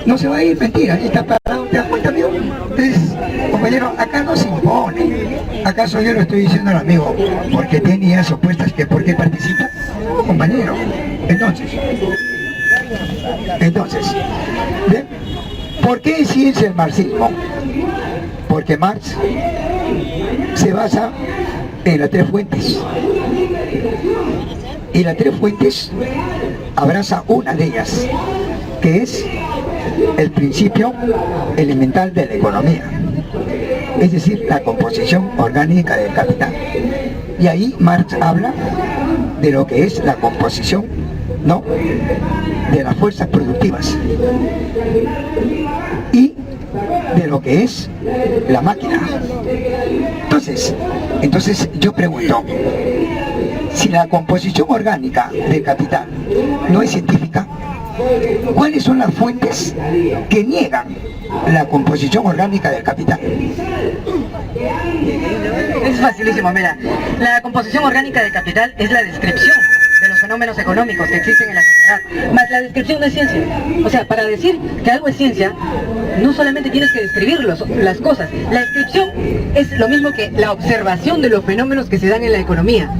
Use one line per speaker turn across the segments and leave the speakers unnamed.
no se va a ir, mentira, ahí está parado, ¿te das cuenta, amigo? Entonces, compañero, acá no se impone. ¿Acaso yo lo estoy diciendo al amigo porque tiene ideas opuestas que por qué participa? No, compañero. Entonces, ¿bien? ¿Por qué es ciencia el marxismo? Porque Marx se basa en las tres fuentes. Y las tres fuentes abraza una de ellas, que es el principio elemental de la economía, es decir, la composición orgánica del capital. Y ahí Marx habla de lo que es la composición, ¿no?, de las fuerzas productivas y de lo que es la máquina. Entonces yo pregunto, si la composición orgánica del capital no es científica, ¿cuáles son las fuentes que niegan la composición orgánica del capital?
Es facilísimo, mira. La composición orgánica del capital es la descripción de los fenómenos económicos que existen en la sociedad, más la descripción no es ciencia. O sea, para decir que algo es ciencia, no solamente tienes que describir las cosas. La descripción es lo mismo que la observación de los fenómenos que se dan en la economía.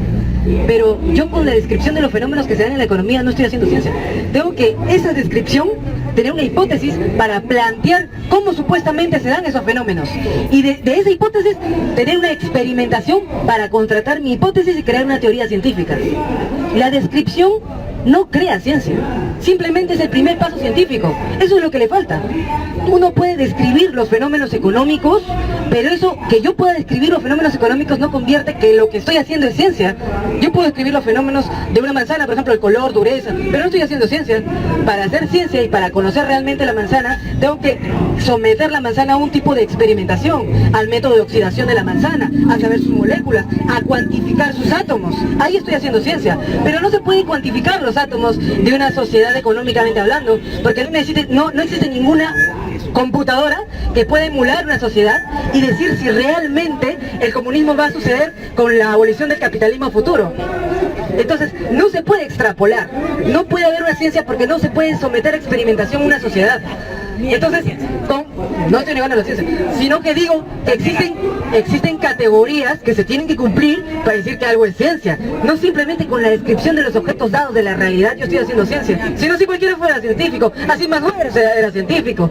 Pero yo con la descripción de los fenómenos que se dan en la economía no estoy haciendo ciencia. Tengo que esa descripción tener una hipótesis para plantear cómo supuestamente se dan esos fenómenos. Y de esa hipótesis tener una experimentación para contratar mi hipótesis y crear una teoría científica. La descripción no crea ciencia, simplemente es el primer paso científico. Eso es lo que le falta. Uno puede describir los fenómenos económicos, pero eso, que yo pueda describir los fenómenos económicos, no convierte que lo que estoy haciendo es ciencia. Yo puedo describir los fenómenos de una manzana, por ejemplo, el color, dureza, pero no estoy haciendo ciencia. Para hacer ciencia y para conocer realmente la manzana, tengo que someter la manzana a un tipo de experimentación, al método de oxidación de la manzana, a saber sus moléculas, a cuantificar sus átomos. Ahí estoy haciendo ciencia, pero no se puede cuantificar los átomos de una sociedad económicamente hablando, porque no existe ninguna computadora que pueda emular una sociedad y decir si realmente el comunismo va a suceder con la abolición del capitalismo futuro. Entonces, no se puede extrapolar, no puede haber una ciencia porque no se puede someter a experimentación una sociedad. Entonces, no estoy negando la ciencia, sino que digo que existen categorías que se tienen que cumplir para decir que algo es ciencia. No simplemente con la descripción de los objetos dados de la realidad yo estoy haciendo ciencia. Si no, si cualquiera fuera científico, así más joven era científico.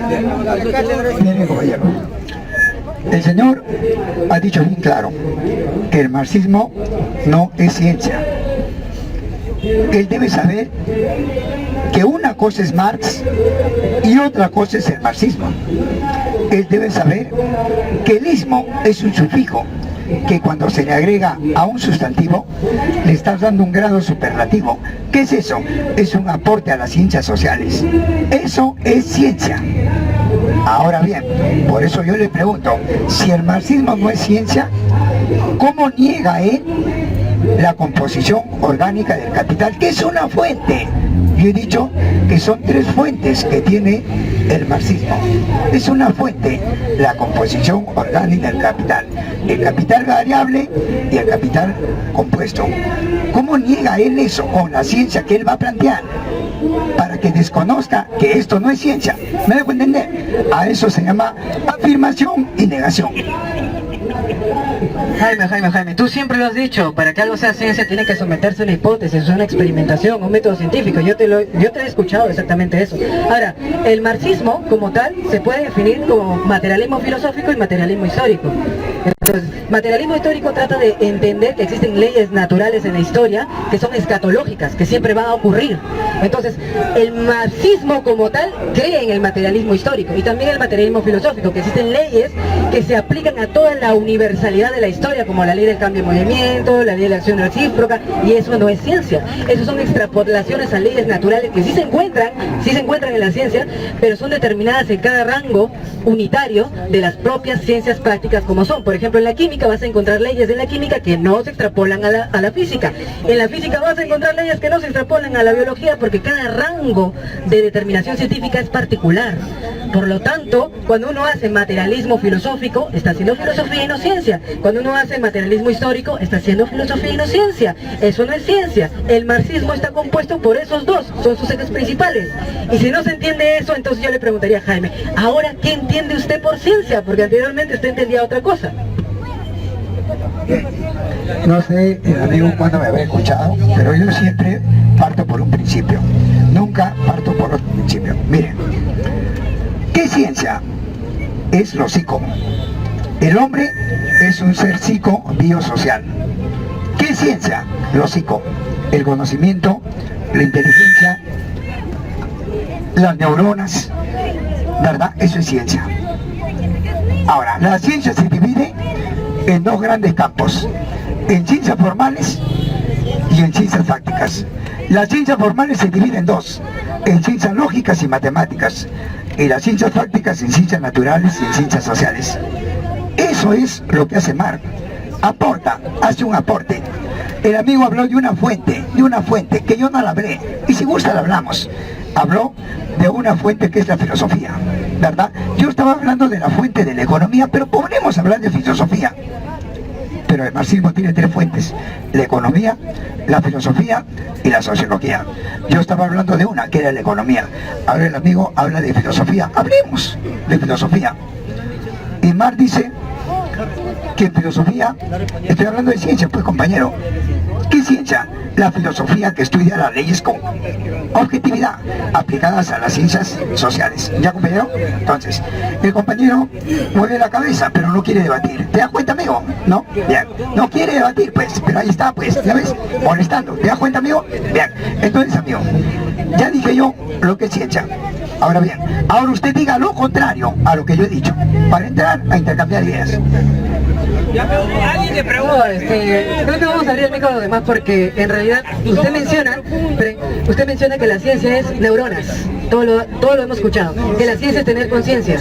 Bien, caballero. El señor ha dicho bien claro que el marxismo no es ciencia. Él debe saber que una cosa es Marx y otra cosa es el marxismo. Él debe saber que el ismo es un sufijo que cuando se le agrega a un sustantivo le estás dando un grado superlativo. ¿Qué es eso? Es un aporte a las ciencias sociales. Eso es ciencia. Ahora bien, por eso yo le pregunto, si el marxismo no es ciencia, ¿cómo niega él la composición orgánica del capital, que es una fuente? Yo he dicho que son tres fuentes que tiene el marxismo. Es una fuente, la composición orgánica del capital, el capital variable y el capital compuesto. ¿Cómo niega él eso con la ciencia que él va a plantear? Para que desconozca que esto no es ciencia. ¿Me dejo entender? A eso se llama afirmación y negación.
Jaime, tú siempre lo has dicho, para que algo sea ciencia tiene que someterse a una hipótesis, a una experimentación, a un método científico. Yo te he escuchado exactamente eso. Ahora, el marxismo como tal se puede definir como materialismo filosófico y materialismo histórico. Entonces, materialismo histórico trata de entender que existen leyes naturales en la historia que son escatológicas, que siempre van a ocurrir. Entonces, el marxismo como tal cree en el materialismo histórico y también el materialismo filosófico, que existen leyes que se aplican a toda la universalidad de la historia, como la ley del cambio de movimiento, la ley de la acción recíproca, y eso no es ciencia. Eso son extrapolaciones a leyes naturales que sí se encuentran en la ciencia, pero son determinadas en cada rango unitario de las propias ciencias prácticas como son. Por ejemplo, en la química vas a encontrar leyes de la química que no se extrapolan a la física. En la física vas a encontrar leyes que no se extrapolan a la biología, porque cada rango de determinación científica es particular. Por lo tanto, cuando uno hace materialismo filosófico, está haciendo filosofía y no ciencia. Cuando uno hace materialismo histórico, está haciendo filosofía y no ciencia. Eso no es ciencia. El marxismo está compuesto por esos dos, son sus ejes principales. Y si no se entiende eso, entonces yo le preguntaría a Jaime, ahora, ¿qué entiende usted por ciencia? Porque anteriormente usted entendía otra cosa.
No sé, el amigo cuándo me había escuchado, pero yo siempre parto por un principio. Nunca parto por otro principio. Miren, ¿qué ciencia? Es lo psico. El hombre es un ser psico-biosocial. ¿Qué ciencia? Lo psico. El conocimiento, la inteligencia, las neuronas, ¿verdad? Eso es ciencia. Ahora, la ciencia se divide en dos grandes campos, en ciencias formales y en ciencias fácticas. Las ciencias formales se dividen en dos, en ciencias lógicas y matemáticas, y las ciencias fácticas en ciencias naturales y en ciencias sociales. Eso es lo que hace Marx. Aporta, hace un aporte. El amigo habló de una fuente que yo no la hablé, y si gusta la hablamos. Habló de una fuente que es la filosofía, ¿verdad? Yo estaba hablando de la fuente de la economía, pero podemos hablar de filosofía. Pero el marxismo tiene tres fuentes: la economía, la filosofía y la sociología. Yo estaba hablando de una, que era la economía. Ahora el amigo habla de filosofía. Hablemos de filosofía. Y Marx dice que en filosofía, estoy hablando de ciencia, pues compañero. ¿Qué ciencia? La filosofía que estudia las leyes con objetividad aplicadas a las ciencias sociales. ¿Ya, compañero? Entonces, el compañero mueve la cabeza, pero no quiere debatir. ¿Te das cuenta, amigo? ¿No? Bien. No quiere debatir, pues, pero ahí está, pues, ¿ya ves? Molestando. ¿Te das cuenta, amigo? Bien. Entonces, amigo, ya dije yo lo que es ciencia. Ahora bien, ahora usted diga lo contrario a lo que yo he dicho, para entrar a intercambiar ideas.
Alguien le pregunta, creo que vamos a abrir el micro a los demás porque en realidad usted menciona que la ciencia es neuronas, todo lo hemos escuchado, que la ciencia es tener conciencia,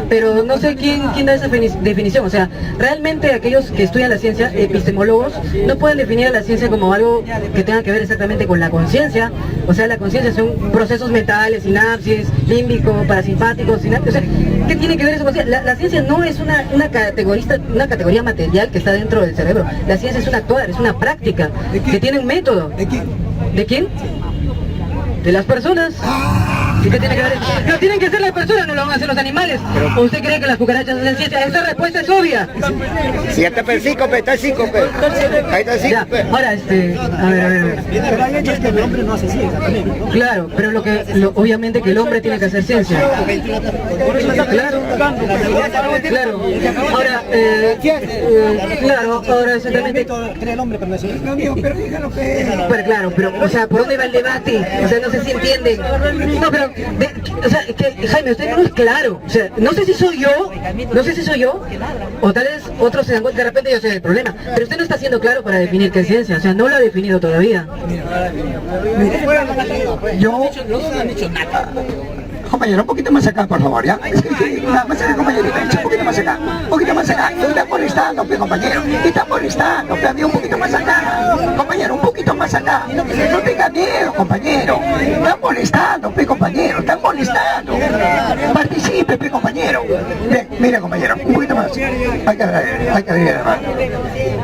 pero no sé quién da esa definición. O sea, realmente aquellos que estudian la ciencia, epistemólogos, no pueden definir a la ciencia como algo que tenga que ver exactamente con la conciencia. O sea, la conciencia son procesos mentales, sinapsis, límbico, parasimpático, sinapsis. O sea, ¿qué tiene que ver eso con ciencia? La ciencia no es una categoría material que está dentro del cerebro. La ciencia es un actuar, es una práctica que tiene un método. ¿De quién? ¿De quién? De las personas. ¿Y qué tiene que ver? No tienen que ser las personas, no lo van a hacer los animales. ¿O usted cree que las cucarachas hacen ciencia? Esa respuesta es obvia.
Si ya está el sícope, está el sícope. Ahí está el sícope.
Ahora, a ver.
Pero hay hechos que el hombre no hace ciencia también.
Claro, pero obviamente que el hombre tiene que hacer ciencia. Claro. Ahora, ahora exactamente.
¿Cree el hombre cuando es ciencia?
Pero dígalo que... Pero claro, o sea, ¿por dónde va el debate? O sea, no sé si entiende. No, pero, o sea, que, Jaime, usted no es claro. O sea, no sé si soy yo, o tal vez otros se dan cuenta, de repente yo sé el problema. Pero usted no está siendo claro para definir qué es ciencia, o sea, no lo ha definido todavía.
Yo... Compañero, un poquito más acá, por favor, ¿ya? Más acá, compañero, un poquito más acá. Un poquito más acá. Está molestando, pe, compañero. Está molestando, pe, amigo, un poquito más acá. Compañero, un poquito más acá. No tenga miedo, compañero. Está molestando, pe, compañero. Está molestando. Participe, pe, compañero. Bien, mire, compañero, un poquito más. Hay que abrir el hermano.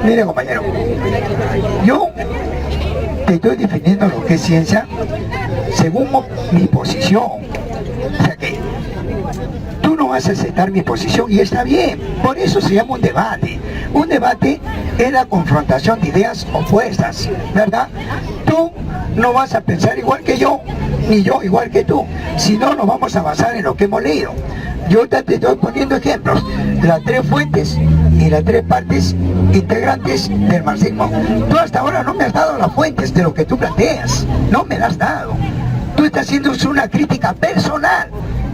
Mire, compañero. Yo te estoy definiendo lo que es ciencia según mi posición. O sea que tú no vas a aceptar mi posición y está bien, por eso se llama un debate. Un debate es la confrontación de ideas opuestas, ¿verdad? Tú no vas a pensar igual que yo, ni yo igual que tú, si no nos vamos a basar en lo que hemos leído. Yo te estoy poniendo ejemplos, las tres fuentes y las tres partes integrantes del marxismo. Tú hasta ahora no me has dado las fuentes de lo que tú planteas, no me las has dado. Tú estás haciendo una crítica personal,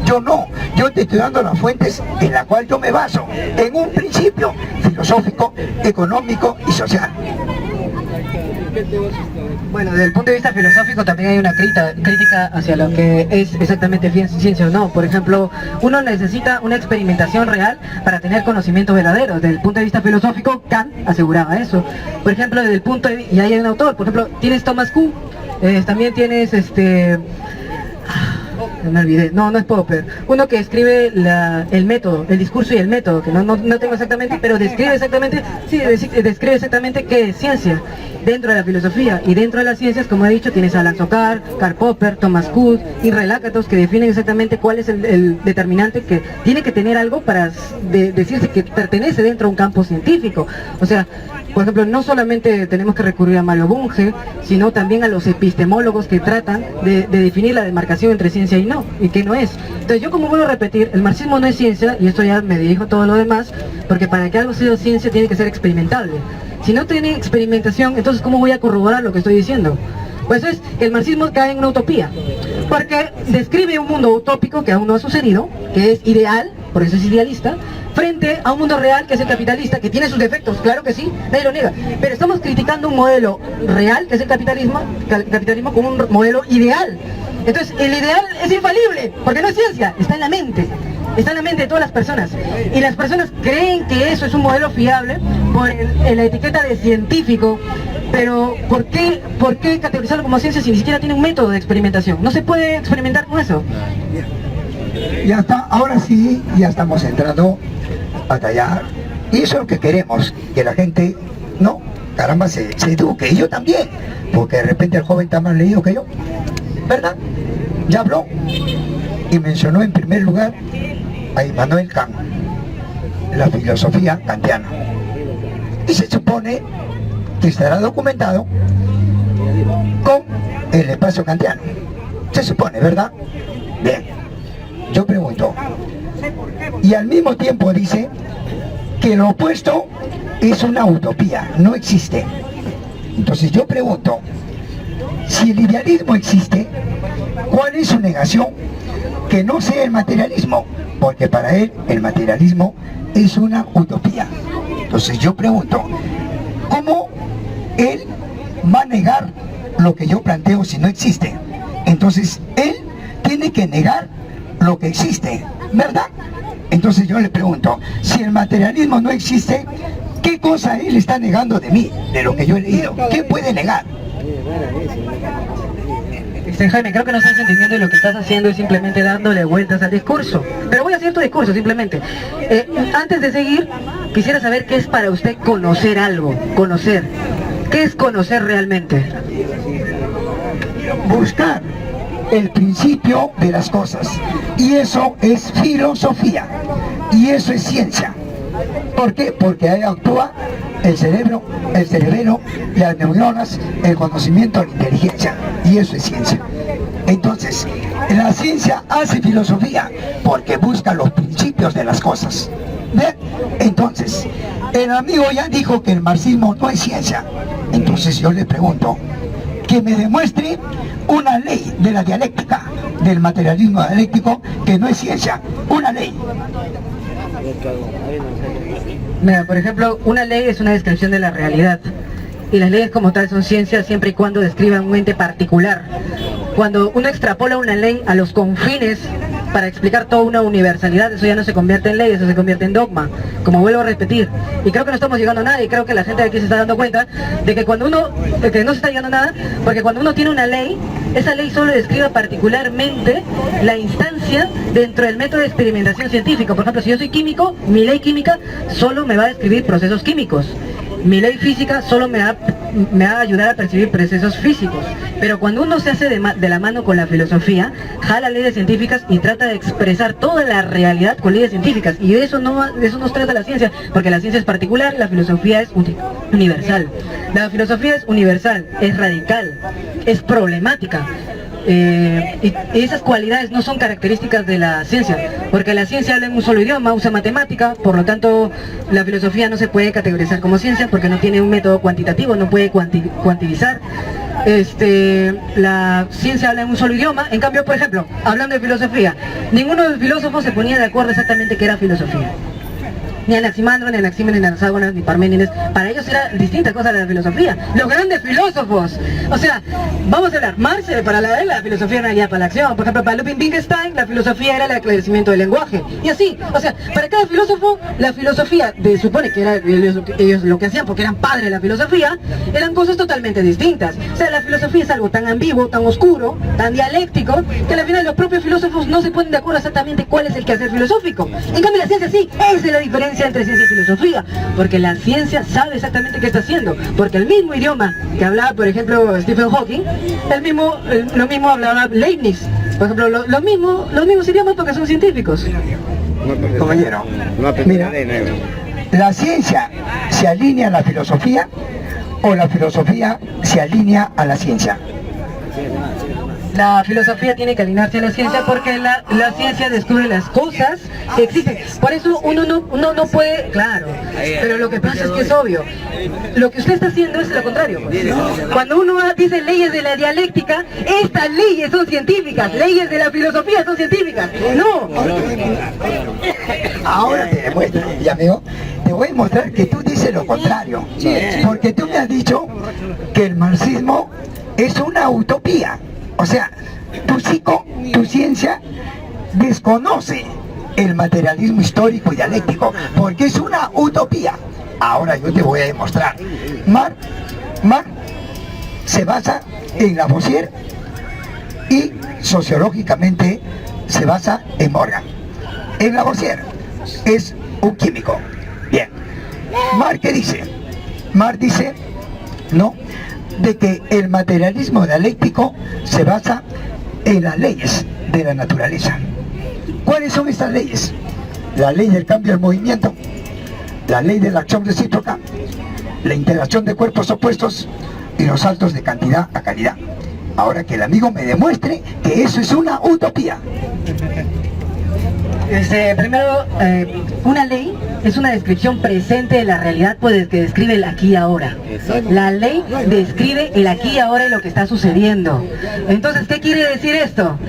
yo no, yo te estoy dando las fuentes en las cuales yo me baso, en un principio filosófico, económico y social.
Bueno, desde el punto de vista filosófico también hay una crítica hacia lo que es exactamente ciencia o no. Por ejemplo, uno necesita una experimentación real para tener conocimiento verdadero. Desde el punto de vista filosófico, Kant aseguraba eso. Por ejemplo, desde el punto de vista, y ahí hay un autor, por ejemplo, tienes Thomas Kuhn, también tienes Me olvidé. No, no es Popper. Uno que escribe el método, el discurso y el método, que no tengo exactamente, pero describe exactamente, sí, describe exactamente qué es ciencia dentro de la filosofía. Y dentro de las ciencias, como he dicho, tienes a Alan Sokar, Karl Popper, Thomas Kuhn, Imre Lakatos, que definen exactamente cuál es el determinante que tiene que tener algo para decirse que pertenece dentro de un campo científico. O sea, por ejemplo, no solamente tenemos que recurrir a Mario Bunge, sino también a los epistemólogos que tratan de definir la demarcación entre ciencia y qué no es. Entonces yo, como vuelvo a repetir, el marxismo no es ciencia, y esto ya me dirijo a todo lo demás, porque para que algo sea ciencia tiene que ser experimentable. Si no tiene experimentación, entonces ¿cómo voy a corroborar lo que estoy diciendo? Pues es que el marxismo cae en una utopía, porque describe un mundo utópico que aún no ha sucedido, que es ideal, por eso es idealista, frente a un mundo real que es el capitalista, que tiene sus defectos, claro que sí, nadie lo niega, pero estamos criticando un modelo real, que es el capitalismo como un modelo ideal. Entonces el ideal es infalible, porque no es ciencia, está en la mente de todas las personas, y las personas creen que eso es un modelo fiable por la etiqueta de científico. Pero ¿por qué categorizarlo como ciencia si ni siquiera tiene un método de experimentación? No se puede experimentar con eso.
Ya está, ahora sí, ya estamos entrando a tallar. Y eso es lo que queremos, que la gente, no, caramba, se eduque. Y yo también, porque de repente el joven está más leído que yo, ¿verdad? Ya habló y mencionó en primer lugar a Immanuel Kant, la filosofía kantiana. Y se supone que estará documentado con el espacio kantiano. Se supone, ¿verdad? Bien. Yo pregunto, y al mismo tiempo dice que lo opuesto es una utopía, no existe. Entonces yo pregunto, si el idealismo existe, ¿cuál es su negación que no sea el materialismo? Porque para él el materialismo es una utopía. Entonces yo pregunto, ¿cómo él va a negar lo que yo planteo si no existe? Entonces él tiene que negar lo que existe, ¿verdad? Entonces yo le pregunto, si el materialismo no existe, ¿qué cosa él está negando de mí, de lo que yo he leído? ¿Qué puede negar?
Jaime, creo que no estás entendiendo y lo que estás haciendo es simplemente dándole vueltas al discurso. Pero voy a hacer tu discurso simplemente. Antes de seguir, quisiera saber qué es para usted conocer algo, conocer. ¿Qué es conocer realmente?
Buscar el principio de las cosas, y eso es filosofía, y eso es ciencia. ¿Por qué? Porque ahí actúa el cerebro, las neuronas, el conocimiento, la inteligencia, y eso es ciencia. Entonces, la ciencia hace filosofía porque busca los principios de las cosas. ¿Ven? Entonces, el amigo ya dijo que el marxismo no es ciencia. Entonces yo le pregunto, que me demuestre una ley de la dialéctica, del materialismo dialéctico, que no es ciencia, una ley.
Mira, por ejemplo, una ley es una descripción de la realidad, y las leyes como tal son ciencia siempre y cuando describan un ente particular. Cuando uno extrapola una ley a los confines para explicar toda una universalidad, eso ya no se convierte en ley, eso se convierte en dogma, como vuelvo a repetir. Y creo que no estamos llegando a nada, y creo que la gente de aquí se está dando cuenta de que que no se está llegando a nada, porque cuando uno tiene una ley, esa ley solo describe particularmente la instancia dentro del método de experimentación científica. Por ejemplo, si yo soy químico, mi ley química solo me va a describir procesos químicos. Mi ley física solo me va a ayudar a percibir procesos físicos. Pero cuando uno se hace de la mano con la filosofía, jala leyes científicas y trata de expresar toda la realidad con leyes científicas. Y de eso no trata la ciencia, porque la ciencia es particular, la filosofía es universal. La filosofía es universal, es radical, es problemática. Y esas cualidades no son características de la ciencia, porque la ciencia habla en un solo idioma, usa matemática, por lo tanto la filosofía no se puede categorizar como ciencia porque no tiene un método cuantitativo, no puede cuantificar. La ciencia habla en un solo idioma. En cambio, por ejemplo, hablando de filosofía, ninguno de los filósofos se ponía de acuerdo exactamente qué era filosofía. ni Anaximandro, ni Anaxímenes, ni Anaxágoras, ni Parménides. Para ellos era distinta cosa de la filosofía. Los grandes filósofos. O sea, vamos a hablar, Marx, para la filosofía era una guía para la acción. Por ejemplo, para Ludwig Wittgenstein, la filosofía era el esclarecimiento del lenguaje. Y así, o sea, para cada filósofo, la filosofía, supone que era ellos lo que hacían, porque eran padres de la filosofía, eran cosas totalmente distintas. O sea, la filosofía es algo tan ambiguo, tan oscuro, tan dialéctico, que al final los propios filósofos no se ponen de acuerdo exactamente cuál es el quehacer filosófico. En cambio, la ciencia sí, esa es la diferencia entre ciencia y filosofía, porque la ciencia sabe exactamente qué está haciendo, porque el mismo idioma que hablaba, por ejemplo, Stephen Hawking, lo mismo hablaba Leibniz. Por ejemplo, los mismos idiomas porque son científicos.
Compañero, mira, ¿la ciencia se alinea a la filosofía o la filosofía se alinea a la ciencia?
La filosofía tiene que alinearse a la ciencia porque la ciencia descubre las cosas que existen. Por eso uno no puede, claro, pero lo que pasa es que es obvio. Lo que usted está haciendo es lo contrario. Cuando uno dice leyes de la dialéctica, estas leyes son científicas, leyes de la filosofía son científicas. No.
Ahora te demuestro, ya veo, te voy a mostrar que tú dices lo contrario. Porque tú me has dicho que el marxismo es una utopía. O sea, tu ciencia desconoce el materialismo histórico y dialéctico, porque es una utopía. Ahora yo te voy a demostrar. Marx se basa en Lavoisier y sociológicamente se basa en Morgan. En Lavoisier es un químico. Bien. Marx, ¿qué dice? Marx dice, no, de que el materialismo dialéctico se basa en las leyes de la naturaleza. ¿Cuáles son estas leyes? La ley del cambio del movimiento, la ley de la acción recíproca, la interacción de cuerpos opuestos y los saltos de cantidad a calidad. Ahora que el amigo me demuestre que eso es una utopía.
Primero, una ley es una descripción presente de la realidad, pues, que describe el aquí y ahora. La ley describe el aquí y ahora y lo que está sucediendo. Entonces, ¿qué quiere decir esto?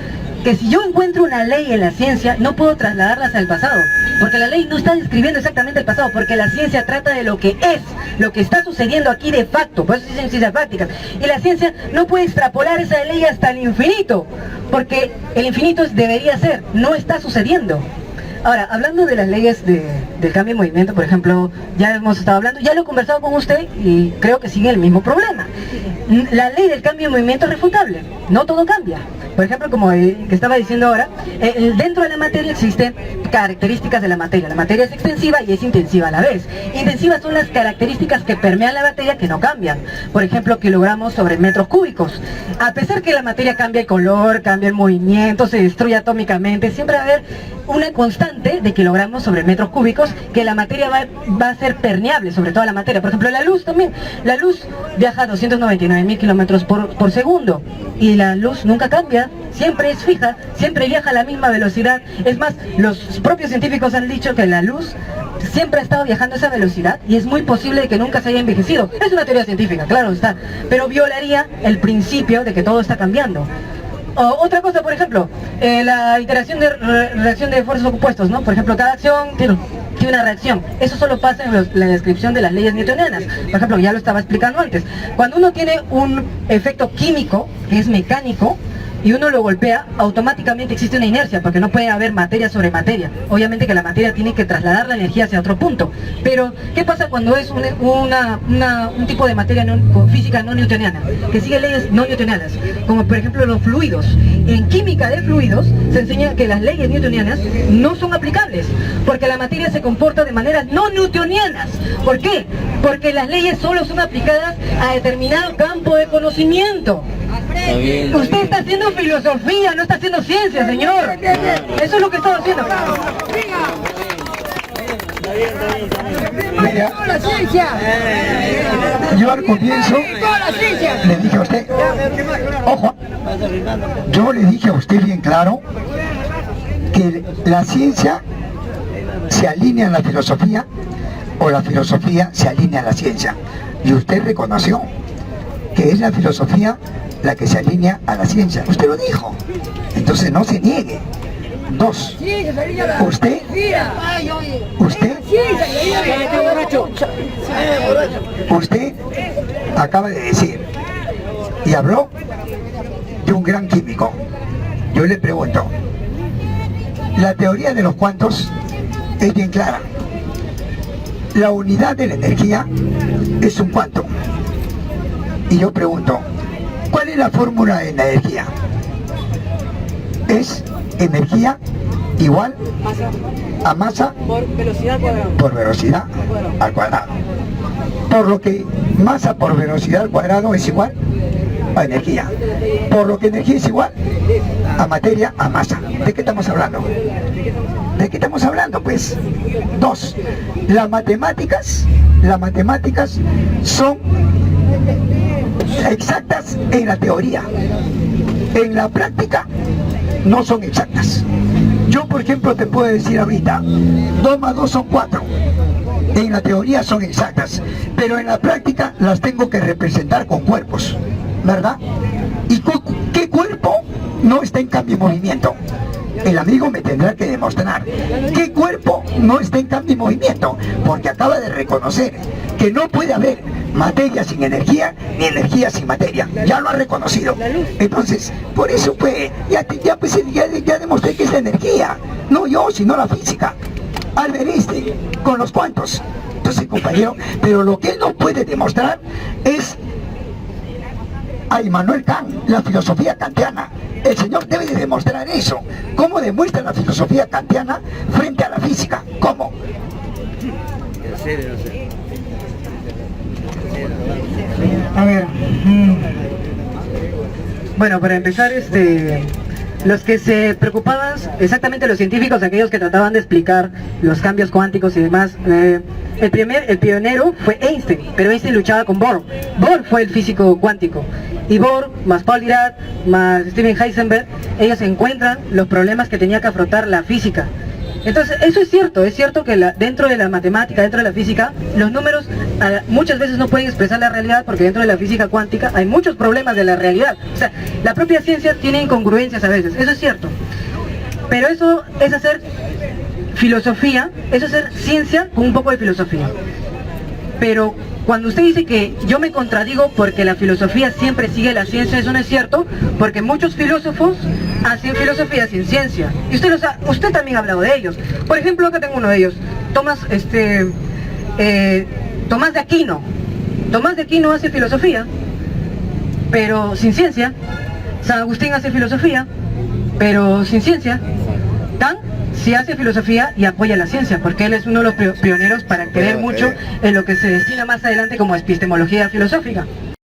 Que si yo encuentro una ley en la ciencia, no puedo trasladarlas al pasado, porque la ley no está describiendo exactamente el pasado, porque la ciencia trata de lo que es, lo que está sucediendo aquí de facto, por eso se dicen ciencias prácticas, y la ciencia no puede extrapolar esa ley hasta el infinito, porque el infinito debería ser, no está sucediendo. Ahora, hablando de las leyes del cambio de movimiento, por ejemplo, ya hemos estado hablando, ya lo he conversado con usted y creo que sigue el mismo problema. La ley del cambio de movimiento es refutable, no todo cambia. Por ejemplo, como que estaba diciendo ahora, dentro de la materia existen características de la materia es extensiva y es intensiva a la vez. Intensivas son las características que permean la materia que no cambian. Por ejemplo, kilogramos sobre metros cúbicos. A pesar que la materia cambia el color, cambia el movimiento, se destruye atómicamente, siempre va a haber una constante de kilogramos sobre metros cúbicos que la materia va a ser permeable, sobre toda la materia. Por ejemplo, la luz también. La luz viaja a 299.000 kilómetros por segundo y la luz nunca cambia, siempre es fija, siempre viaja a la misma velocidad. Es más, los propios científicos han dicho que la luz siempre ha estado viajando a esa velocidad y es muy posible que nunca se haya envejecido. Es una teoría científica, claro está, pero violaría el principio de que todo está cambiando. Otra cosa, por ejemplo, la interacción de reacción de fuerzas opuestos, ¿no? Por ejemplo, cada acción tiene una reacción. Eso solo pasa en la descripción de las leyes newtonianas. Por ejemplo, ya lo estaba explicando antes. Cuando uno tiene un efecto químico, que es mecánico, y uno lo golpea, automáticamente existe una inercia, porque no puede haber materia sobre materia. Obviamente que la materia tiene que trasladar la energía hacia otro punto. Pero, ¿qué pasa cuando es un tipo de materia con física no newtoniana, que sigue leyes no newtonianas? Como por ejemplo los fluidos. En química de fluidos se enseña que las leyes newtonianas no son aplicables, porque la materia se comporta de maneras no newtonianas. ¿Por qué? Porque las leyes solo son aplicadas a determinado campo de conocimiento. Usted está haciendo filosofía, no está haciendo ciencia, señor. Eso es lo que está haciendo.
Mira, yo al comienzo le dije a usted, ojo, yo le dije a usted bien claro que la ciencia se alinea a la filosofía o la filosofía se alinea a la ciencia. Y usted reconoció que es la filosofía la que se alinea a la ciencia. Usted lo dijo. Entonces no se niegue. Dos, usted acaba de decir y habló de un gran químico. Yo le pregunto, la teoría de los cuantos es bien clara. La unidad de la energía es un cuanto. Y yo pregunto, ¿cuál es la fórmula de la energía? Es energía igual a masa
Por velocidad al cuadrado.
por velocidad al cuadrado. Por lo que masa por velocidad al cuadrado es igual a energía. Por lo que energía es igual a materia a masa. ¿De qué estamos hablando? ¿De qué estamos hablando? Pues, dos, las matemáticas son exactas en la teoría. En la práctica no son exactas. Yo, por ejemplo, te puedo decir ahorita, 2 más 2 son 4. En la teoría son exactas, pero en la práctica las tengo que representar con cuerpos, ¿verdad? ¿Y qué cuerpo no está en cambio y movimiento? El amigo me tendrá que demostrar qué cuerpo no está en cambio y movimiento, porque acaba de reconocer que no puede haber materia sin energía, ni energía sin materia. Ya lo ha reconocido. Entonces, por eso pues, ya demostré que es la energía. No yo, sino la física. Albert Einstein, con los cuantos. Entonces, compañero, pero lo que él no puede demostrar es a Immanuel Kant, la filosofía kantiana. El señor debe de demostrar eso. ¿Cómo demuestra la filosofía kantiana frente a la física? ¿Cómo?
A ver. Bueno, para empezar, los que se preocupaban, exactamente los científicos, aquellos que trataban de explicar los cambios cuánticos y demás, el pionero fue Einstein, pero Einstein luchaba con Bohr. Bohr fue el físico cuántico. Y Bohr, más Paul Dirac, más Steven Heisenberg, ellos encuentran los problemas que tenía que afrontar la física. Entonces, eso es cierto que dentro de la matemática, dentro de la física, los números muchas veces no pueden expresar la realidad, porque dentro de la física cuántica hay muchos problemas de la realidad. O sea, la propia ciencia tiene incongruencias a veces, eso es cierto. Pero eso es hacer filosofía, eso es hacer ciencia con un poco de filosofía. Pero cuando usted dice que yo me contradigo porque la filosofía siempre sigue la ciencia, eso no es cierto, porque muchos filósofos hacen filosofía sin ciencia. Y usted también ha hablado de ellos. Por ejemplo, acá tengo uno de ellos, Tomás de Aquino. Tomás de Aquino hace filosofía, pero sin ciencia. San Agustín hace filosofía, pero sin ciencia. Kant sí hace filosofía y apoya la ciencia, porque él es uno de los pioneros para creer mucho en lo que se destina más adelante como epistemología filosófica.